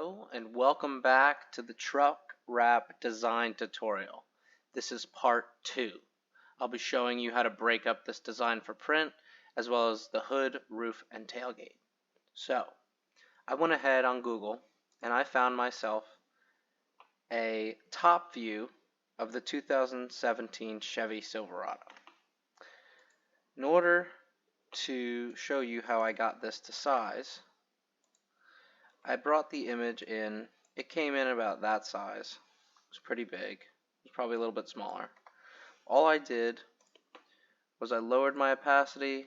Hello and welcome back to the truck wrap design tutorial. This is part 2. I'll be showing you how to break up this design for print as well as the hood, roof, and tailgate. So I went ahead on Google and I found myself a top view of the 2017 Chevy Silverado. In order to show you how I got this to size, I brought the image in. It came in about that size. It was pretty big. It was probably a little bit smaller. All I did was I lowered my opacity,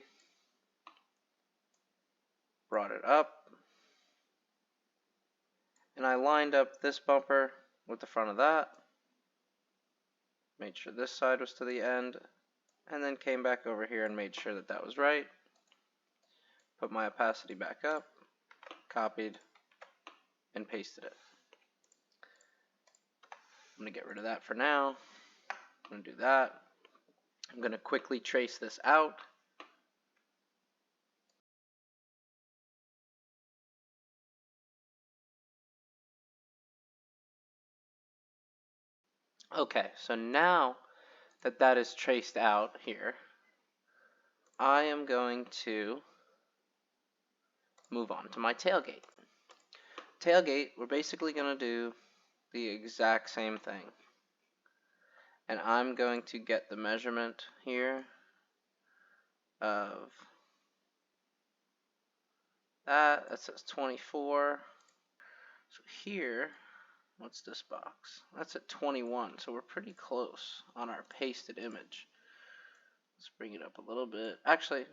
brought it up, and I lined up this bumper with the front of that, made sure this side was to the end, and then came back over here and made sure that that was right. Put my opacity back up, copied, and pasted it. I'm going to get rid of that for now. I'm going to do that. I'm going to quickly trace this out. Okay, so now that that is traced out here, I am going to move on to my tailgate. Tailgate, we're basically going to do the exact same thing. And I'm going to get the measurement here of that. That says 24. So here, what's this box? That's at 21, so we're pretty close on our pasted image. Let's bring it up a little bit. Actually,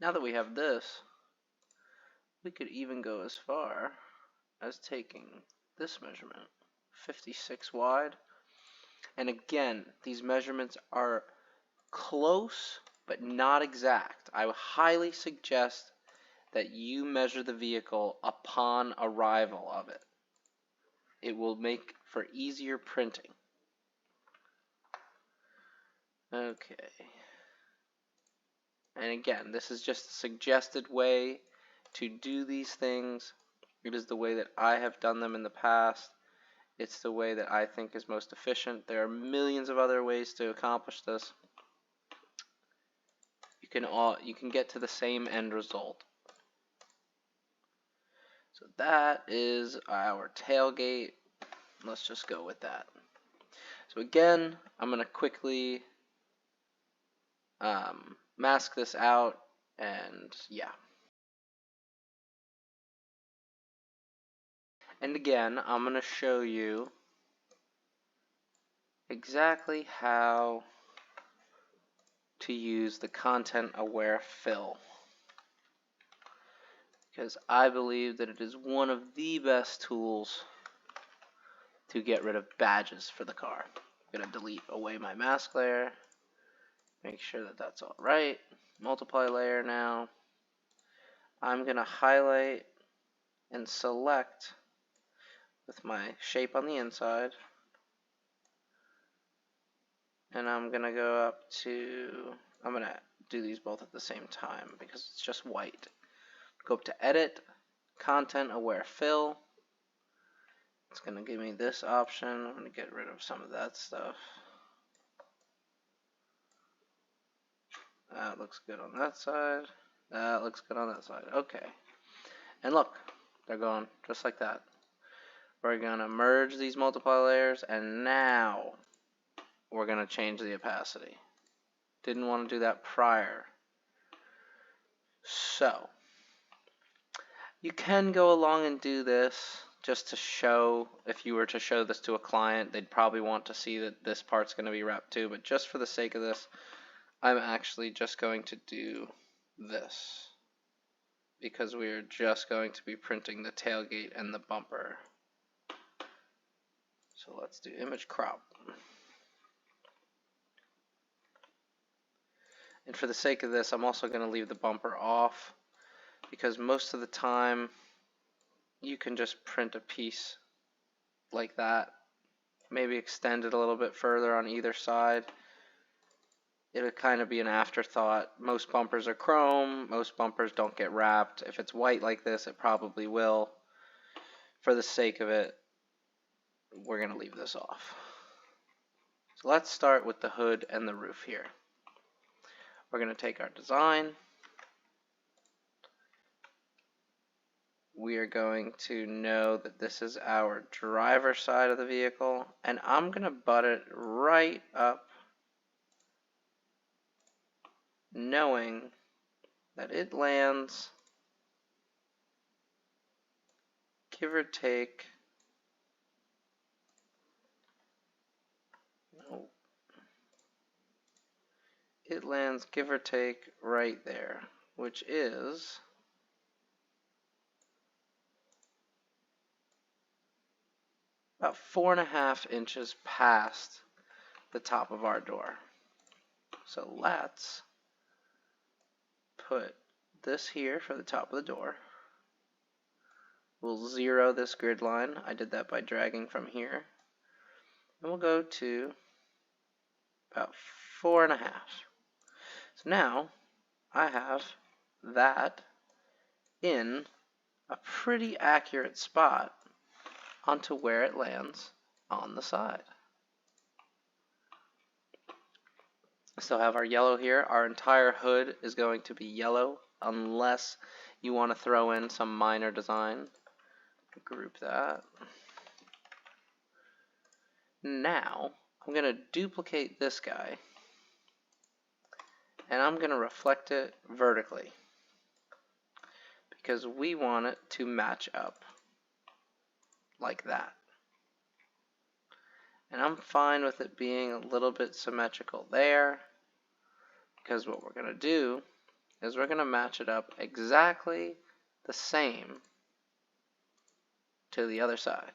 now that we have this, we could even go as far as taking this measurement, 56 wide. And again, these measurements are close but not exact. I would highly suggest that you measure the vehicle upon arrival of it. It will make for easier printing. Okay. And again, this is just a suggested way to do these things. It is the way that I have done them in the past. It's the way that I think is most efficient. There are millions of other ways to accomplish this. You can get to the same end result. So that is our tailgate. Let's just go with that. So again, I'm going to quickly mask this out, and yeah. And again, I'm going to show you exactly how to use the content aware fill, because I believe that it is one of the best tools to get rid of badges for the car. I'm going to delete away my mask layer, make sure that that's all right. Multiply layer now. I'm going to highlight and select with my shape on the inside, and I'm going to go up to, I'm going to do these both at the same time because it's just white. Go up to edit, content aware fill. It's going to give me this option. I'm going to get rid of some of that stuff. That looks good on that side. That looks good on that side. Okay. And look, they're going just like that. We're going to merge these multiply layers, and now we're going to change the opacity. Didn't want to do that prior. So, you can go along and do this just to show, if you were to show this to a client, they'd probably want to see that this part's going to be wrapped too, but just for the sake of this, I'm actually just going to do this, because we are just going to be printing the tailgate and the bumper. So let's do image crop. And for the sake of this, I'm also going to leave the bumper off, because most of the time you can just print a piece like that, maybe extend it a little bit further on either side. It'll kind of be an afterthought. Most bumpers are chrome, most bumpers don't get wrapped. If it's white like this, it probably will. for the sake of it, we're going to leave this off. So let's start with the hood and the roof here. We're going to take our design. We are going to know that this is our driver's side of the vehicle, and I'm going to butt it right up, knowing that it lands, give or take, it lands give or take right there, which is about 4.5 inches past the top of our door. So let's put this here for the top of the door. We'll zero this grid line. I did that by dragging from here. And we'll go to about 4.5. So now I have that in a pretty accurate spot onto where it lands on the side. So have our yellow here. Our entire hood is going to be yellow unless you want to throw in some minor design. Group that. Now I'm going to duplicate this guy and I'm going to reflect it vertically because we want it to match up like that. And I'm fine with it being a little bit symmetrical there, because what we're going to do is we're going to match it up exactly the same to the other side.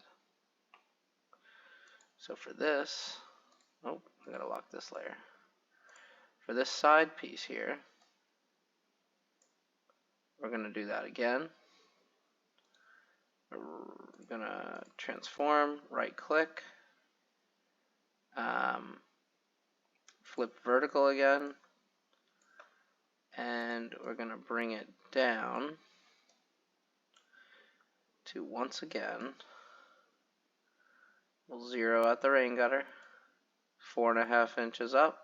So for this, oh, I gotta lock this layer. For this side piece here, we're going to do that again. We're going to transform, right click, flip vertical again, and we're going to bring it down to, once again, we'll zero out the rain gutter, 4.5 inches up.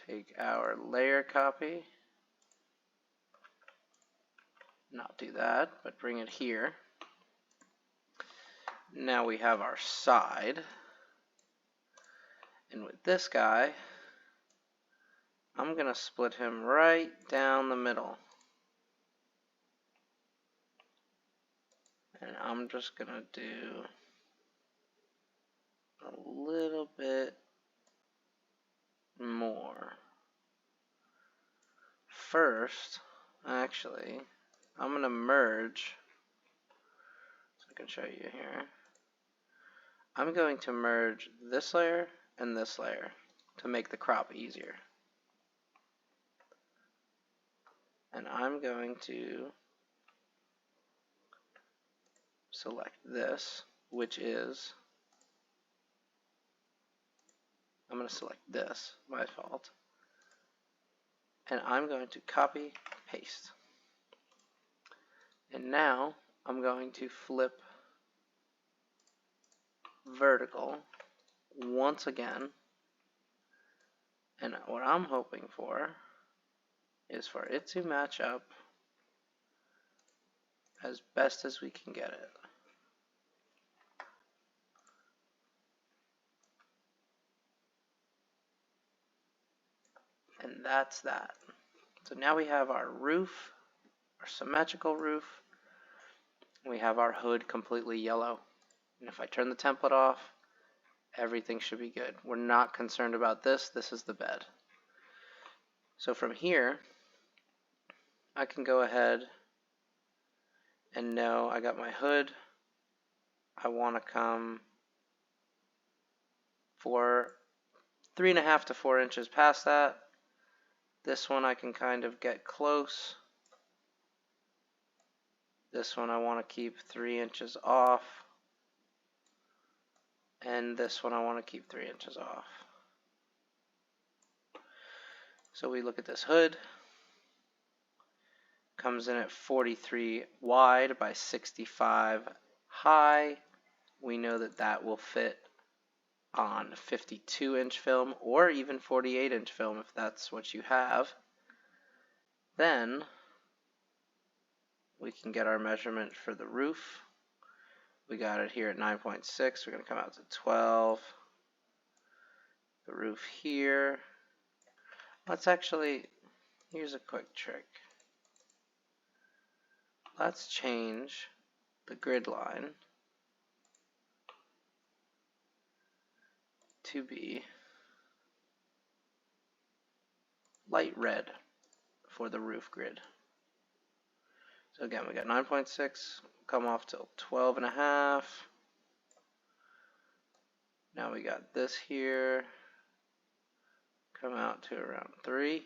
Take our layer copy, not do that, but bring it here. Now we have our side, and with this guy, I'm going to split him right down the middle. And I'm just going to do a little bit more. First, actually, I'm going to merge, so I can show you here. I'm going to merge this layer and this layer to make the crop easier. And I'm going to select this, which is, I'm going to select this, my fault, and I'm going to copy, paste. And now I'm going to flip vertical once again, and what I'm hoping for is for it to match up as best as we can get it. And that's that. So now we have our roof, our symmetrical roof. We have our hood completely yellow. And if I turn the template off, everything should be good. We're not concerned about this. This is the bed. So from here, I can go ahead and know I got my hood. I want to come 3.5 to 4 inches past that. This one I can kind of get close. This one I want to keep 3 inches off. And this one I want to keep 3 inches off. So we look at this hood. Comes in at 43 wide by 65 high. We know that that will fit on 52-inch film or even 48-inch film if that's what you have. Then we can get our measurement for the roof. We got it here at 9.6. We're going to come out to 12. The roof here. Let's actually, here's a quick trick. Let's change the grid line to be light red for the roof grid. So again, we got 9.6, come off till 12.5. Now we got this here, come out to around 3.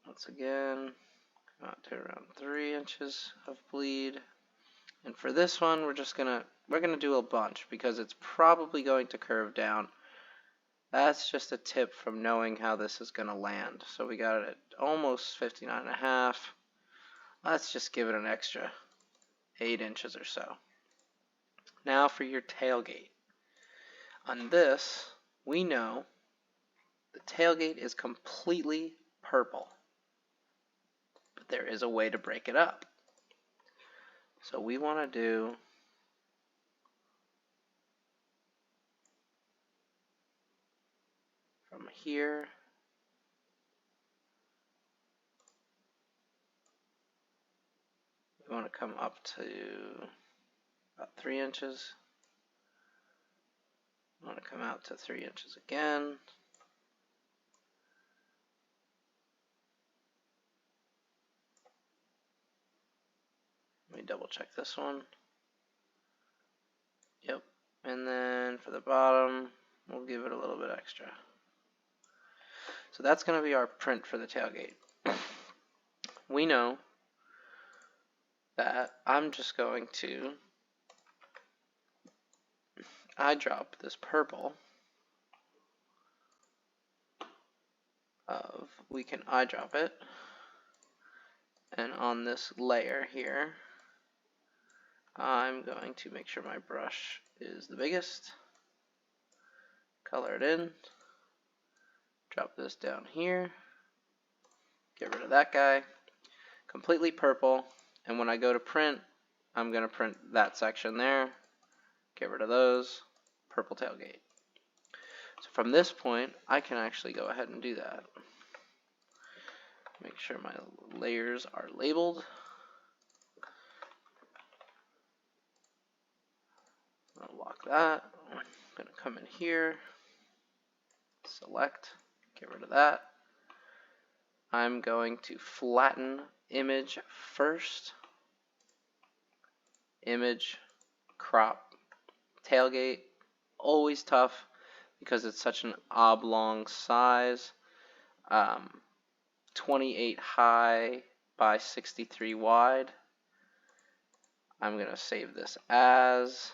Once again, come out to around 3 inches of bleed. And for this one, we're gonna do a bunch because it's probably going to curve down. That's just a tip from knowing how this is gonna land. So we got it at almost 59.5. Let's just give it an extra 8 inches or so. Now for your tailgate. On this, we know the tailgate is completely purple, but there is a way to break it up. So we want to do from here we want to come up to about 3 inches. We want to come out to 3 inches again. Let me double check this one. Yep. And then for the bottom, we'll give it a little bit extra. So that's going to be our print for the tailgate. We know that I'm just going to eyedrop this purple we can eyedrop it, and on this layer here I'm going to make sure my brush is the biggest, color it in, drop this down here, get rid of that guy, completely purple, and when I go to print, I'm going to print that section there, get rid of those, purple tailgate. So from this point, I can actually go ahead and do that. Make sure my layers are labeled. I'll lock that. I'm going to come in here, select, get rid of that. I'm going to flatten image first. Image, crop, tailgate, always tough because it's such an oblong size. 28 high by 63 wide. I'm going to save this as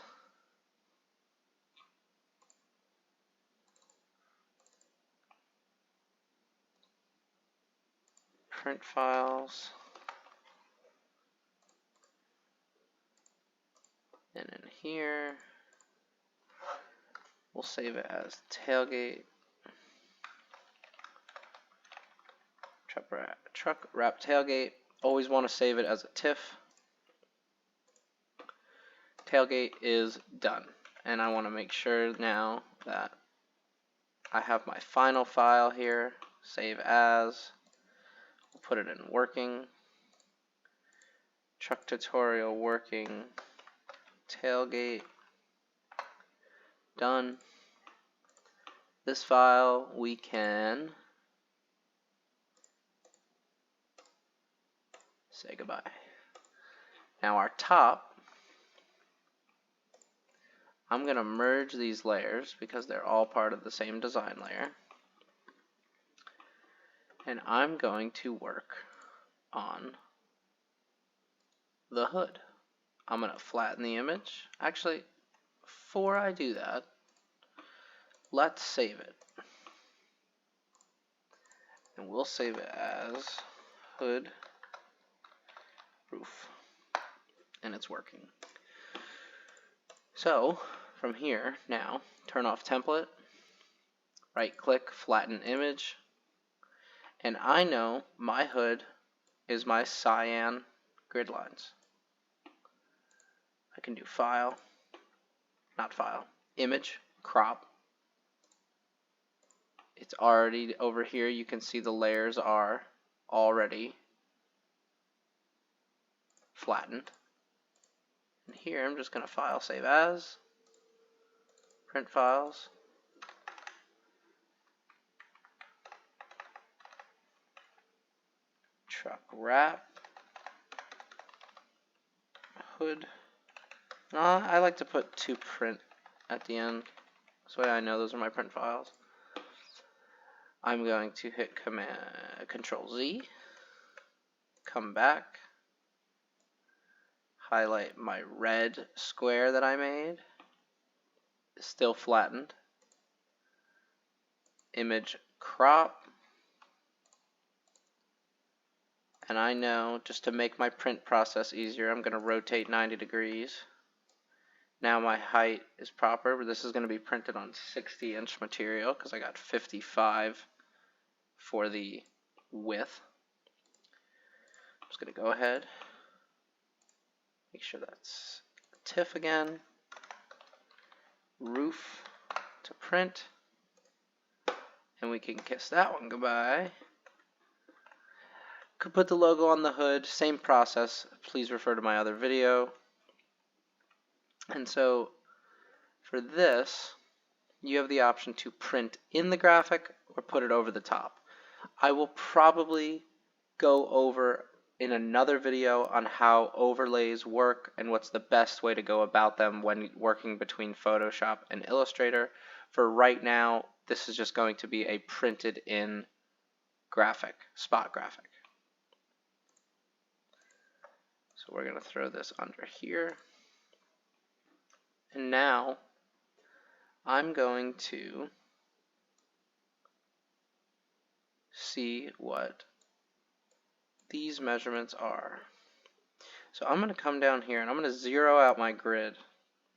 print files, and in here we'll save it as tailgate, truck wrap tailgate. Always want to save it as a TIFF. Tailgate is done, and I want to make sure now that I have my final file here, save as. We'll put it in working, truck tutorial working, tailgate, done. This file we can say goodbye. Now our top, I'm going to merge these layers because they're all part of the same design layer. And I'm going to work on the hood. I'm going to flatten the image. Actually, before I do that, let's save it. and we'll save it as hood roof, and it's working. So from here, now turn off template, right click, flatten image, and I know my hood is my cyan grid lines. I can do file, not file, image, crop. It's already over here. You can see the layers are already flattened. And here I'm just going to file, save as, print files. Truck wrap, hood. I like to put to print at the end, so I know those are my print files. I'm going to hit Control Z, come back, highlight my red square that I made, still flattened, image crop, and I know just to make my print process easier, I'm going to rotate 90 degrees. Now my height is proper, but this is going to be printed on 60-inch material because I got 55 for the width. I'm just going to go ahead, make sure that's TIFF again, roof to print, and we can kiss that one goodbye. Could put the logo on the hood, same process. Please refer to my other video. And so for this, you have the option to print in the graphic or put it over the top. I will probably go over in another video on how overlays work and what's the best way to go about them when working between Photoshop and Illustrator. For right now, this is just going to be a printed in graphic, spot graphic. So we're going to throw this under here. And now I'm going to see what these measurements are. So I'm going to come down here and I'm going to zero out my grid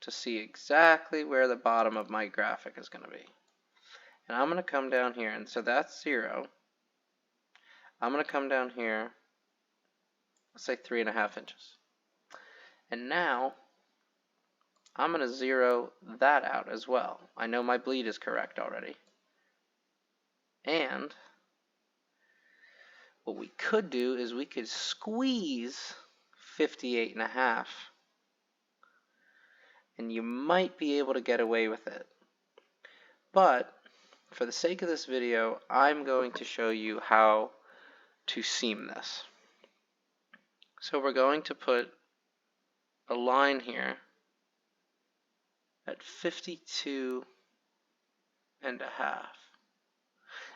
to see exactly where the bottom of my graphic is going to be. And I'm going to come down here, and so that's 0. I'm going to come down here, let's say 3.5 inches. And now I'm going to zero that out as well. I know my bleed is correct already. And what we could do is we could squeeze 58.5. And you might be able to get away with it. But for the sake of this video, I'm going to show you how to seam this. So we're going to put a line here at 52.5.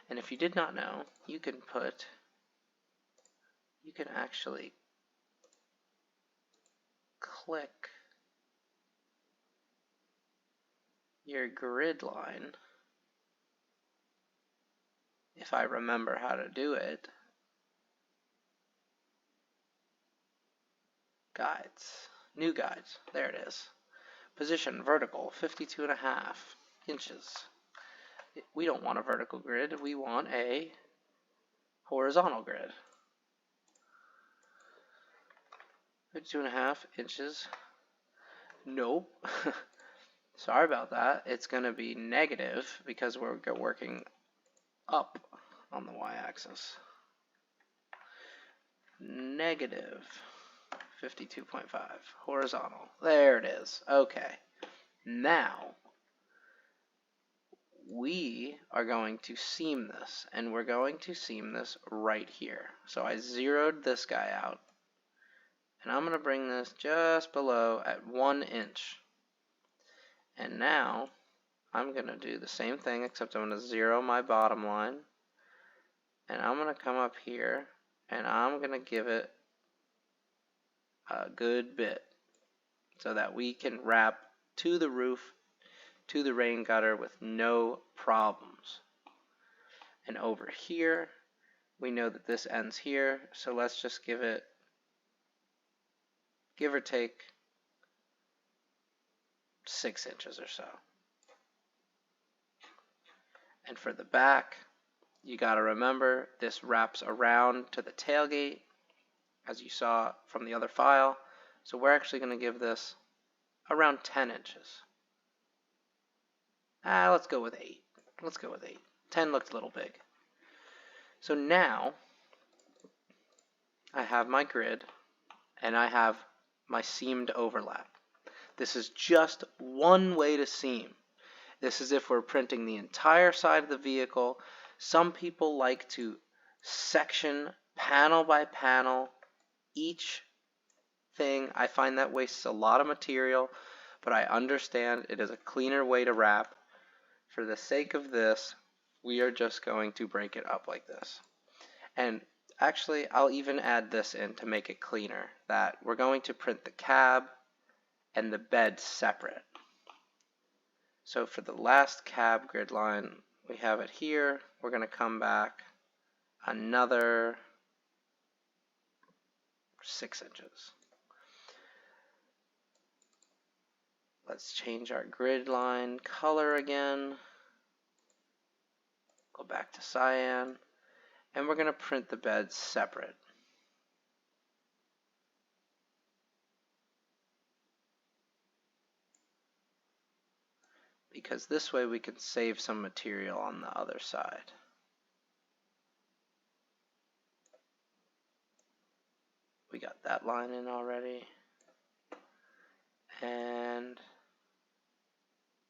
And if you did not know, you can actually click your grid line, if I remember how to do it. Guides, new guides, there it is. Position vertical, 52.5 inches. We don't want a vertical grid, we want a horizontal grid. 52.5 inches. Nope. Sorry about that. It's going to be negative because we're working up on the y-axis. Negative 52.5 horizontal. There it is. Okay. Now we are going to seam this, and we're going to seam this right here. So I zeroed this guy out, and I'm going to bring this just below at 1 inch. And now I'm going to do the same thing, except I'm going to zero my bottom line, and I'm going to come up here and I'm going to give it a good bit so that we can wrap to the roof, to the rain gutter with no problems. And over here We know that this ends here, so let's just give it, give or take, 6 inches or so. And for the back, you got to remember this wraps around to the tailgate, as you saw from the other file. So we're actually going to give this around 10 inches. Let's go with 8. Let's go with 8. 10 looked a little big. So now I have my grid and I have my seamed overlap. This is just one way to seam. This is if we're printing the entire side of the vehicle. Some people like to section panel by panel each thing. I find that wastes a lot of material, but I understand it is a cleaner way to wrap. For the sake of this, we are just going to break it up like this. And actually, I'll even add this in to make it cleaner, that we're going to print the cab and the bed separate. So for the last cab grid line, we have it here. We're going to come back another 6 inches. Let's change our grid line color again. Go back to cyan. And we're going to print the bed separate. Because this way we can save some material on the other side. We got that line in already. And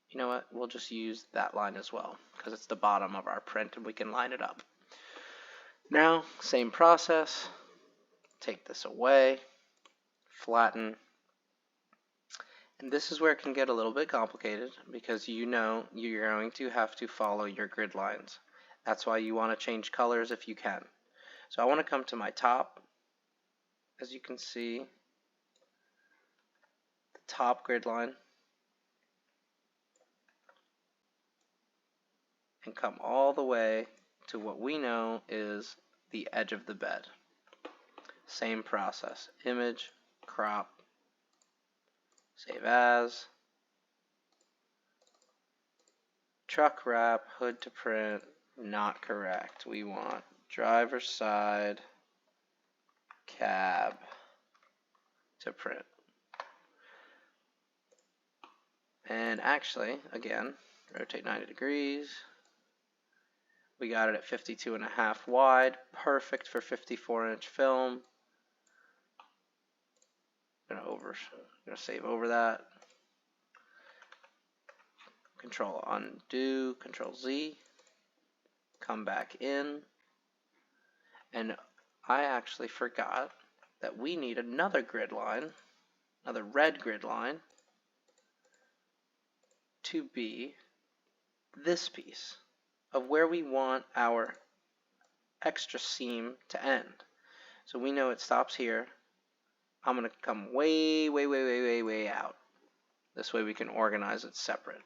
you know what? We'll just use that line as well because it's the bottom of our print and we can line it up. Now, same process. Take this away, flatten. And this is where it can get a little bit complicated because you know you're going to have to follow your grid lines. That's why you want to change colors if you can. So I want to come to my top. As you can see, the top grid line. And come all the way to what we know is the edge of the bed. Same process. Image, crop, save as, truck wrap, hood to print, not correct. We want driver's side, cab to print. And actually, again, rotate 90 degrees. We got it at 52.5 wide, perfect for 54-inch film. I'm gonna save over that. Control undo, Control Z. Come back in. And I actually forgot that we need another grid line, another red grid line, to be this piece of where we want our extra seam to end. So we know it stops here. I'm going to come way, way, way, way, way, way out. This way we can organize it separate.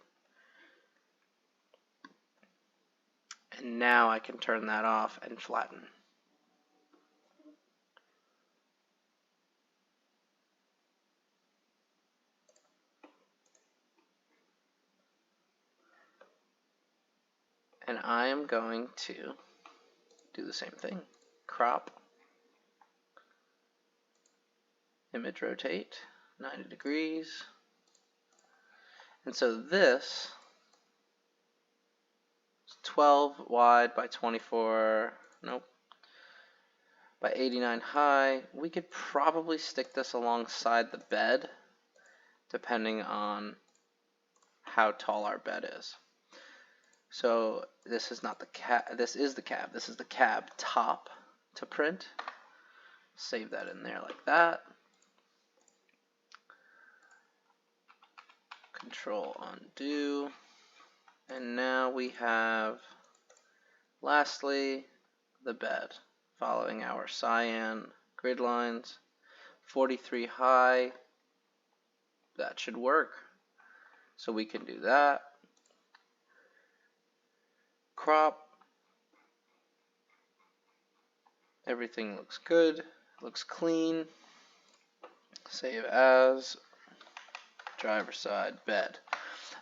And now I can turn that off and flatten. And I am going to do the same thing. Crop, image rotate, 90 degrees. And so this is 12 wide by 24, nope, by 89 high. We could probably stick this alongside the bed, depending on how tall our bed is. So this is not the cab, this is the cab. This is the cab top to print. Save that in there like that. Control undo. And now we have, lastly, the bed, following our cyan grid lines. 43 high. That should work. So we can do that. Crop, Everything looks good, looks clean. Save as, driver side bed.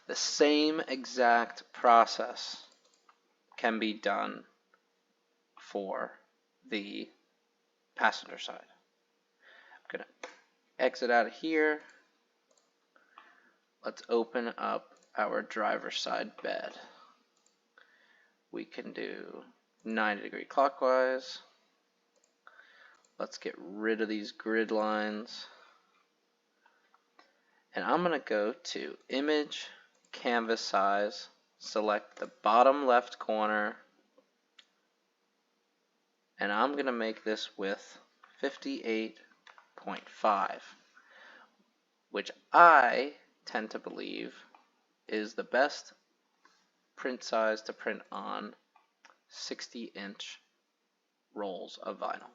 The same exact process can be done for the passenger side. I'm going to exit out of here. Let's open up our driver side bed. We can do 90-degree clockwise. Let's get rid of these grid lines. And I'm going to go to Image, Canvas Size, select the bottom left corner, and I'm going to make this width 58.5, which I tend to believe is the best print size to print on 60-inch rolls of vinyl.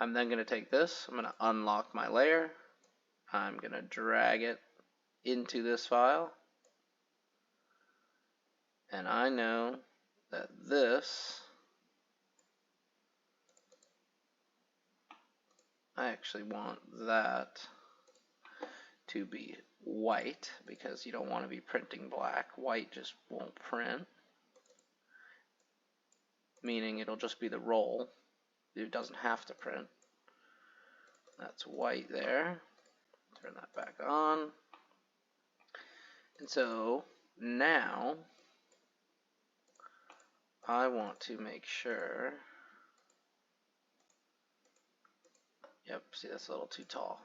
I'm then going to take this, I'm going to unlock my layer, I'm going to drag it into this file, and I know that this, I actually want that to be white because you don't want to be printing black. White just won't print, meaning it'll just be the roll. It doesn't have to print. That's white there. Turn that back on. And so now I want to make sure, yep, see that's a little too tall.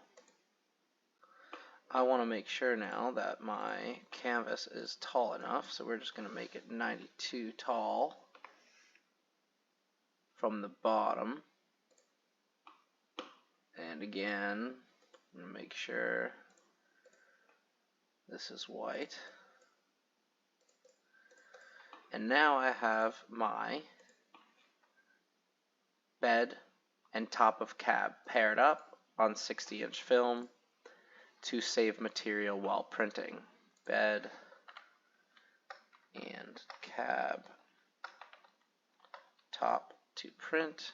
I want to make sure now that my canvas is tall enough, so we're just going to make it 92 tall from the bottom. And again, I'm going to make sure this is white. And now I have my bed and top of cab paired up on 60-inch film to save material while printing. Bed and cab top to print.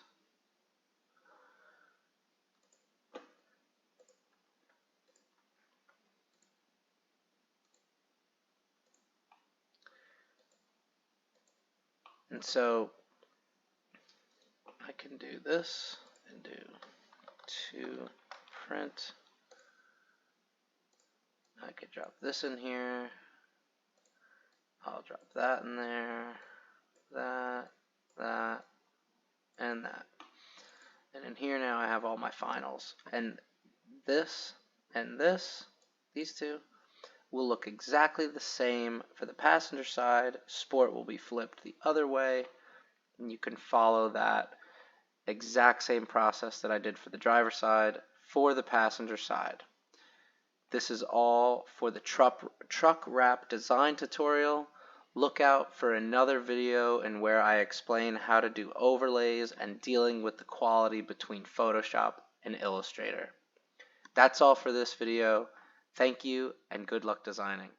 And so I can do this and do to print. I could drop this in here. I'll drop that in there. That, and that. And in here now I have all my finals. And this and this, these two, will look exactly the same for the passenger side. Sport will be flipped the other way. And you can follow that exact same process that I did for the driver side for the passenger side. This is all for the truck wrap design tutorial. Look out for another video in where I explain how to do overlays and dealing with the quality between Photoshop and Illustrator. That's all for this video. Thank you and good luck designing.